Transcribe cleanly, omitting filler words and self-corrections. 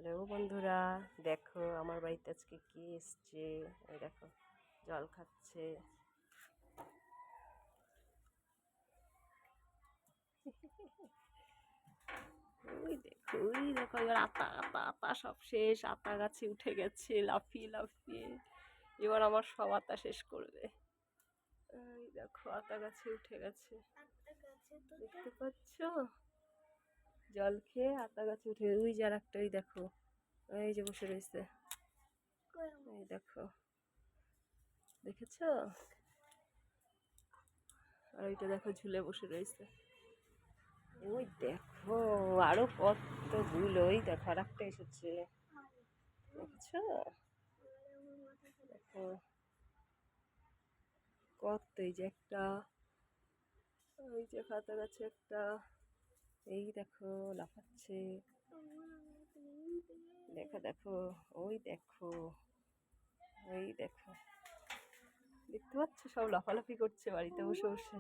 Hello বন্ধুরা, দেখো আমার বাড়িতে আজকে কে এসছে। এই দেখো জল খাচ্ছে। ওই দেখো এবার আতা আতা আতা সব শেষ। আতা গাছে উঠে গেছে লাফিয়ে লাফিয়ে। এবার আমার সব আতা শেষ করবে। এই দেখো আতা গাছে উঠে গেছে, দেখতে পাচ্ছ? জল খেয়ে আতা গাছে উঠে, ওই যে আর একটা, ওই দেখো এই যে বসে রয়েছে। এই দেখো, দেখেছ? আর ওইটা দেখো ঝুলে বসে রয়েছে। ওই দেখো আরো কতগুলো, ওই দেখো আর একটা এসেছে, দেখছ? দেখো কত, এই যে একটা, ওই যে পাতা গাছে একটা, এই দেখো লাফাচ্ছে। দেখো দেখো, ওই দেখো, ওই দেখো, দেখতে পাচ্ছ? সব লাফালাফি করছে বাড়িতে বসে বসে।